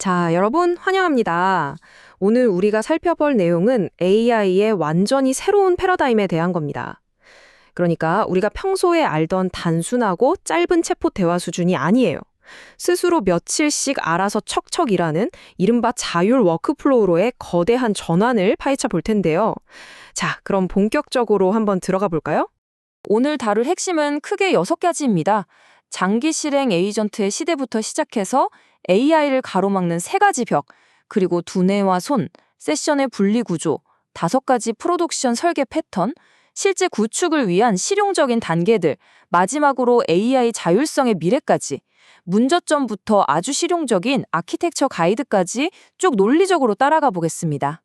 자, 여러분 환영합니다. 오늘 우리가 살펴볼 내용은 AI의 완전히 새로운 패러다임에 대한 겁니다. 그러니까 우리가 평소에 알던 단순하고 짧은 챗봇 대화 수준이 아니에요. 스스로 며칠씩 알아서 척척 일하는 이른바 자율 워크플로우로의 거대한 전환을 파헤쳐 볼 텐데요. 자, 그럼 본격적으로 한번 들어가 볼까요? 오늘 다룰 핵심은 크게 6가지입니다. 장기 실행 에이전트의 시대부터 시작해서 AI를 가로막는 3가지 벽, 그리고 두뇌와 손, 세션의 분리 구조, 5가지 프로덕션 설계 패턴, 실제 구축을 위한 실용적인 단계들, 마지막으로 AI 자율성의 미래까지, 문저점부터 아주 실용적인 아키텍처 가이드까지 쭉 논리적으로 따라가 보겠습니다.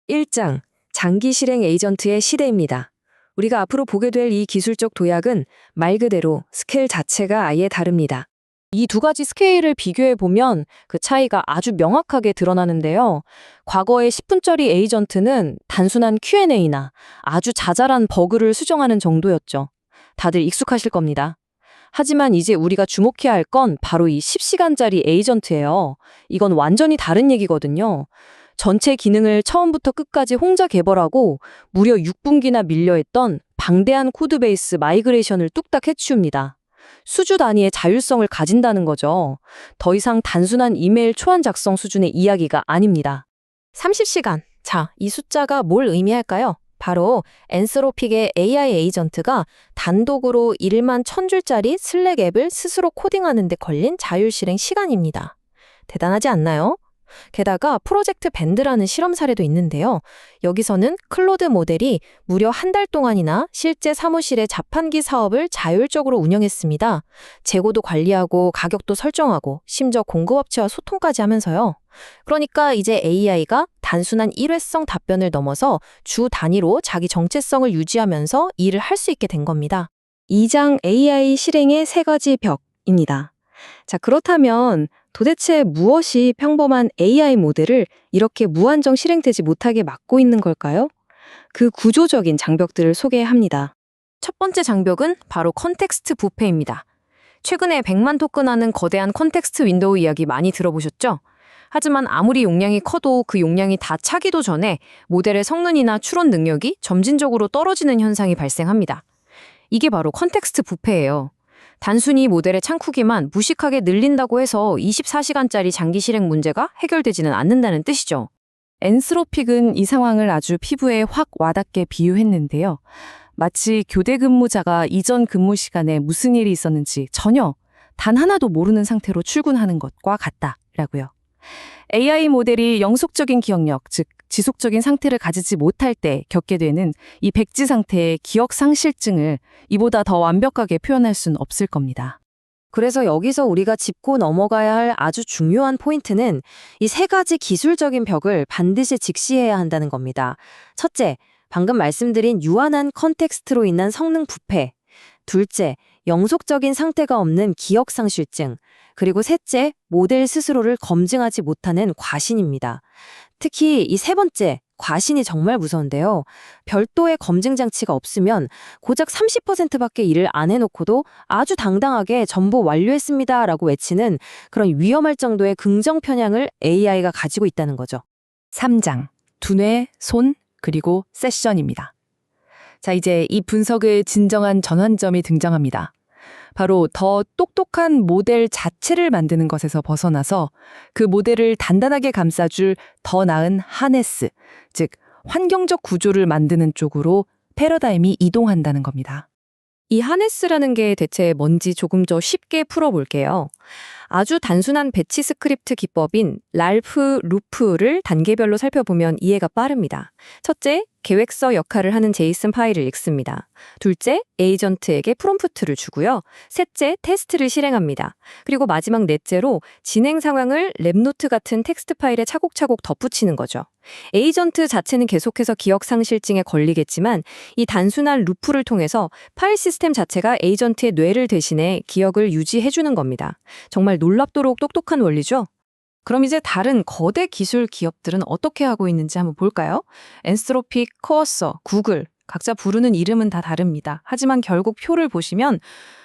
1장, 장기 실행 에이전트의 시대입니다. 우리가 앞으로 보게 될 이 기술적 도약은 말 그대로 스케일 자체가 아예 다릅니다. 이 2가지 스케일을 비교해 보면 그 차이가 아주 명확하게 드러나는데요. 과거의 10분짜리 에이전트는 단순한 Q&A나 아주 자잘한 버그를 수정하는 정도였죠. 다들 익숙하실 겁니다. 하지만 이제 우리가 주목해야 할 건 바로 이 10시간짜리 에이전트예요. 이건 완전히 다른 얘기거든요. 전체 기능을 처음부터 끝까지 혼자 개발하고 무려 6분기나 밀려있던 방대한 코드베이스 마이그레이션을 뚝딱 해치웁니다. 수주 단위의 자율성을 가진다는 거죠. 더 이상 단순한 이메일 초안 작성 수준의 이야기가 아닙니다. 30시간. 자, 이 숫자가 뭘 의미할까요? 바로 엔스로픽의 AI 에이전트가 단독으로 1만 1000줄짜리 슬랙 앱을 스스로 코딩하는 데 걸린 자율 실행 시간입니다. 대단하지 않나요? 게다가 프로젝트 밴드라는 실험 사례도 있는데요. 여기서는 클로드 모델이 무려 한 달 동안이나 실제 사무실의 자판기 사업을 자율적으로 운영했습니다. 재고도 관리하고 가격도 설정하고 심지어 공급업체와 소통까지 하면서요. 그러니까 이제 AI가 단순한 일회성 답변을 넘어서 주 단위로 자기 정체성을 유지하면서 일을 할 수 있게 된 겁니다. 2장 AI 실행의 3가지 벽입니다. 자, 그렇다면 도대체 무엇이 평범한 AI 모델을 이렇게 무한정 실행되지 못하게 막고 있는 걸까요? 그 구조적인 장벽들을 소개합니다. 첫 번째 장벽은 바로 컨텍스트 부패입니다. 최근에 100만 토큰하는 거대한 컨텍스트 윈도우 이야기 많이 들어보셨죠? 하지만 아무리 용량이 커도 그 용량이 다 차기도 전에 모델의 성능이나 추론 능력이 점진적으로 떨어지는 현상이 발생합니다. 이게 바로 컨텍스트 부패예요. 단순히 모델의 창구기만 무식하게 늘린다고 해서 24시간짜리 장기 실행 문제가 해결되지는 않는다는 뜻이죠. 엔스로픽은 이 상황을 아주 피부에 확 와닿게 비유했는데요. 마치 교대 근무자가 이전 근무 시간에 무슨 일이 있었는지 전혀 단 하나도 모르는 상태로 출근하는 것과 같다라고요. AI 모델이 영속적인 기억력, 즉 지속적인 상태를 가지지 못할 때 겪게 되는 이 백지 상태의 기억 상실증을 이보다 더 완벽하게 표현할 수는 없을 겁니다. 그래서 여기서 우리가 짚고 넘어가야 할 아주 중요한 포인트는 이 3가지 기술적인 벽을 반드시 직시해야 한다는 겁니다. 첫째, 방금 말씀드린 유한한 컨텍스트로 인한 성능 부패. 둘째, 영속적인 상태가 없는 기억 상실증. 그리고 셋째, 모델 스스로를 검증하지 못하는 과신입니다. 특히 이 3번째, 과신이 정말 무서운데요. 별도의 검증 장치가 없으면 고작 30%밖에 일을 안 해놓고도 아주 당당하게 전부 완료했습니다 라고 외치는 그런 위험할 정도의 긍정 편향을 AI가 가지고 있다는 거죠. 3장, 두뇌, 손, 그리고 세션입니다. 자, 이제 이 분석의 진정한 전환점이 등장합니다. 바로 더 똑똑한 모델 자체를 만드는 것에서 벗어나서 그 모델을 단단하게 감싸줄 더 나은 하네스, 즉 환경적 구조를 만드는 쪽으로 패러다임이 이동한다는 겁니다. 이 하네스라는 게 대체 뭔지 조금 더 쉽게 풀어볼게요. 아주 단순한 배치 스크립트 기법인 랄프 루프를 단계별로 살펴보면 이해가 빠릅니다. 첫째, 계획서 역할을 하는 제이슨 파일을 읽습니다. 둘째, 에이전트에게 프롬프트를 주고요. 셋째, 테스트를 실행합니다. 그리고 마지막 넷째로 진행 상황을 랩노트 같은 텍스트 파일에 차곡차곡 덧붙이는 거죠. 에이전트 자체는 계속해서 기억 상실증에 걸리겠지만 이 단순한 루프를 통해서 파일 시스템 자체가 에이전트의 뇌를 대신해 기억을 유지해주는 겁니다. 정말 놀랍도록 똑똑한 원리죠? 그럼 이제 다른 거대 기술 기업들은 어떻게 하고 있는지 한번 볼까요? 엔스로픽, 코어서, 구글, 각자 부르는 이름은 다 다릅니다. 하지만 결국 표를 보시면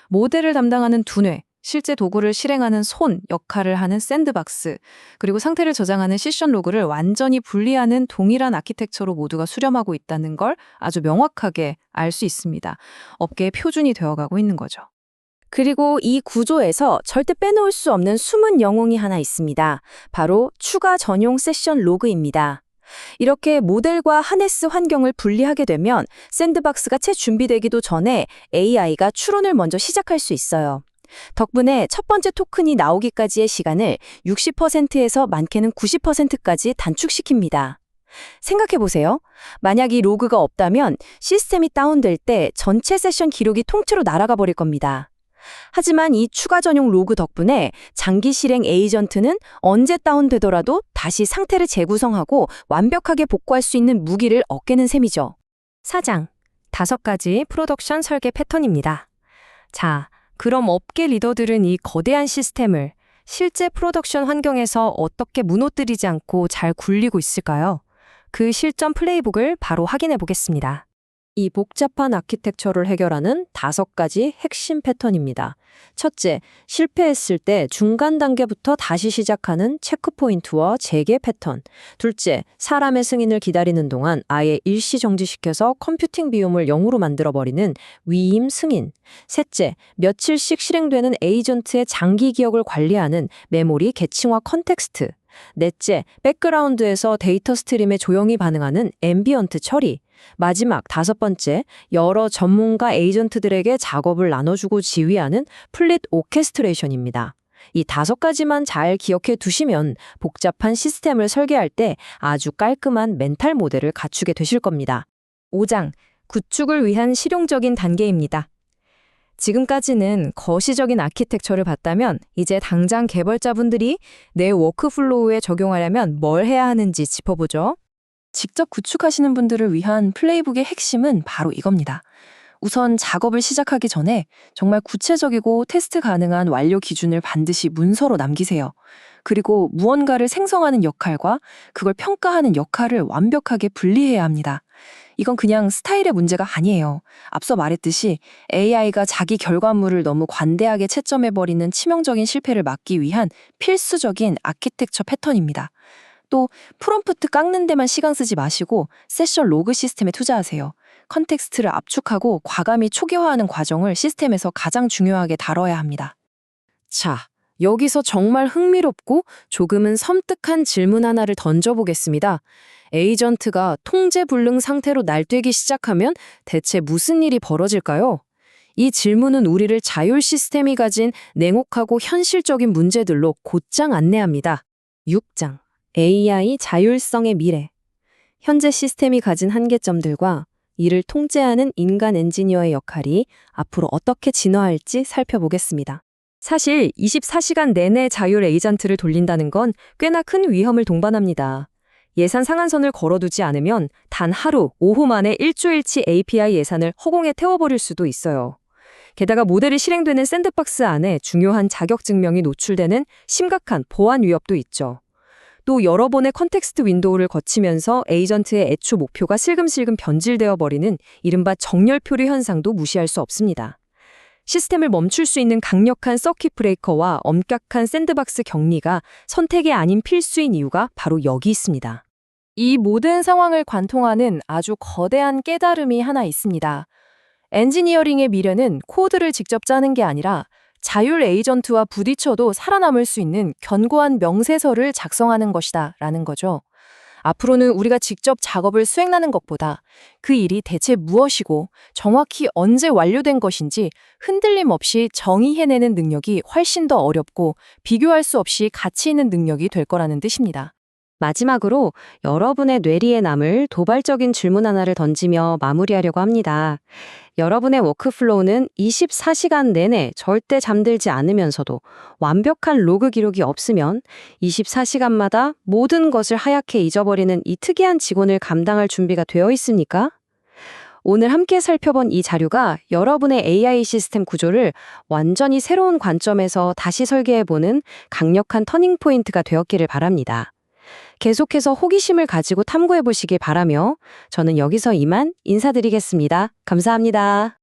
모델을 담당하는 두뇌, 실제 도구를 실행하는 손 역할을 하는 샌드박스, 그리고 상태를 저장하는 세션 로그를 완전히 분리하는 동일한 아키텍처로 모두가 수렴하고 있다는 걸 아주 명확하게 알 수 있습니다. 업계의 표준이 되어가고 있는 거죠. 그리고 이 구조에서 절대 빼놓을 수 없는 숨은 영웅이 하나 있습니다. 바로 추가 전용 세션 로그입니다. 이렇게 모델과 하네스 환경을 분리하게 되면 샌드박스가 채 준비되기도 전에 AI가 추론을 먼저 시작할 수 있어요. 덕분에 첫 번째 토큰이 나오기까지의 시간을 60%에서 많게는 90%까지 단축시킵니다. 생각해보세요. 만약 이 로그가 없다면 시스템이 다운될 때 전체 세션 기록이 통째로 날아가 버릴 겁니다. 하지만 이 추가 전용 로그 덕분에 장기 실행 에이전트는 언제 다운되더라도 다시 상태를 재구성하고 완벽하게 복구할 수 있는 무기를 얻게는 셈이죠. 4장, 5가지 프로덕션 설계 패턴입니다. 자, 그럼 업계 리더들은 이 거대한 시스템을 실제 프로덕션 환경에서 어떻게 무너뜨리지 않고 잘 굴리고 있을까요? 그 실전 플레이북을 바로 확인해 보겠습니다. 이 복잡한 아키텍처를 해결하는 5가지 핵심 패턴입니다. 첫째, 실패했을 때 중간 단계부터 다시 시작하는 체크포인트와 재개 패턴. 둘째, 사람의 승인을 기다리는 동안 아예 일시 정지시켜서 컴퓨팅 비용을 0으로 만들어버리는 위임 승인. 셋째, 며칠씩 실행되는 에이전트의 장기 기억을 관리하는 메모리 개칭화 컨텍스트. 넷째, 백그라운드에서 데이터 스트림에 조용히 반응하는 앰비언트 처리. 마지막 5번째, 여러 전문가 에이전트들에게 작업을 나눠주고 지휘하는 플릿 오케스트레이션입니다. 이 5가지만 잘 기억해 두시면 복잡한 시스템을 설계할 때 아주 깔끔한 멘탈 모델을 갖추게 되실 겁니다. 5장, 구축을 위한 실용적인 단계입니다. 지금까지는 거시적인 아키텍처를 봤다면 이제 당장 개발자분들이 내 워크플로우에 적용하려면 뭘 해야 하는지 짚어보죠. 직접 구축하시는 분들을 위한 플레이북의 핵심은 바로 이겁니다. 우선 작업을 시작하기 전에 정말 구체적이고 테스트 가능한 완료 기준을 반드시 문서로 남기세요. 그리고 무언가를 생성하는 역할과 그걸 평가하는 역할을 완벽하게 분리해야 합니다. 이건 그냥 스타일의 문제가 아니에요. 앞서 말했듯이 AI가 자기 결과물을 너무 관대하게 채점해버리는 치명적인 실패를 막기 위한 필수적인 아키텍처 패턴입니다. 또 프롬프트 깎는 데만 시간 쓰지 마시고 세션 로그 시스템에 투자하세요. 컨텍스트를 압축하고 과감히 초기화하는 과정을 시스템에서 가장 중요하게 다뤄야 합니다. 자, 여기서 정말 흥미롭고 조금은 섬뜩한 질문 하나를 던져보겠습니다. 에이전트가 통제불능 상태로 날뛰기 시작하면 대체 무슨 일이 벌어질까요? 이 질문은 우리를 자율 시스템이 가진 냉혹하고 현실적인 문제들로 곧장 안내합니다. 6장, AI 자율성의 미래. 현재 시스템이 가진 한계점들과 이를 통제하는 인간 엔지니어의 역할이 앞으로 어떻게 진화할지 살펴보겠습니다. 사실 24시간 내내 자율 에이전트를 돌린다는 건 꽤나 큰 위험을 동반합니다. 예산 상한선을 걸어두지 않으면 단 하루, 오후 만에 일주일치 API 예산을 허공에 태워버릴 수도 있어요. 게다가 모델이 실행되는 샌드박스 안에 중요한 자격증명이 노출되는 심각한 보안 위협도 있죠. 또 여러 번의 컨텍스트 윈도우를 거치면서 에이전트의 애초 목표가 슬금슬금 변질되어 버리는 이른바 정렬표류 현상도 무시할 수 없습니다. 시스템을 멈출 수 있는 강력한 서킷 브레이커와 엄격한 샌드박스 격리가 선택이 아닌 필수인 이유가 바로 여기 있습니다. 이 모든 상황을 관통하는 아주 거대한 깨달음이 하나 있습니다. 엔지니어링의 미래는 코드를 직접 짜는 게 아니라 자율 에이전트와 부딪혀도 살아남을 수 있는 견고한 명세서를 작성하는 것이다 라는 거죠. 앞으로는 우리가 직접 작업을 수행하는 것보다 그 일이 대체 무엇이고 정확히 언제 완료된 것인지 흔들림 없이 정의해내는 능력이 훨씬 더 어렵고 비교할 수 없이 가치 있는 능력이 될 거라는 뜻입니다. 마지막으로 여러분의 뇌리에 남을 도발적인 질문 하나를 던지며 마무리하려고 합니다. 여러분의 워크플로우는 24시간 내내 절대 잠들지 않으면서도 완벽한 로그 기록이 없으면 24시간마다 모든 것을 하얗게 잊어버리는 이 특이한 직원을 감당할 준비가 되어 있습니까? 오늘 함께 살펴본 이 자료가 여러분의 AI 시스템 구조를 완전히 새로운 관점에서 다시 설계해보는 강력한 터닝포인트가 되었기를 바랍니다. 계속해서 호기심을 가지고 탐구해 보시길 바라며 저는 여기서 이만 인사드리겠습니다. 감사합니다.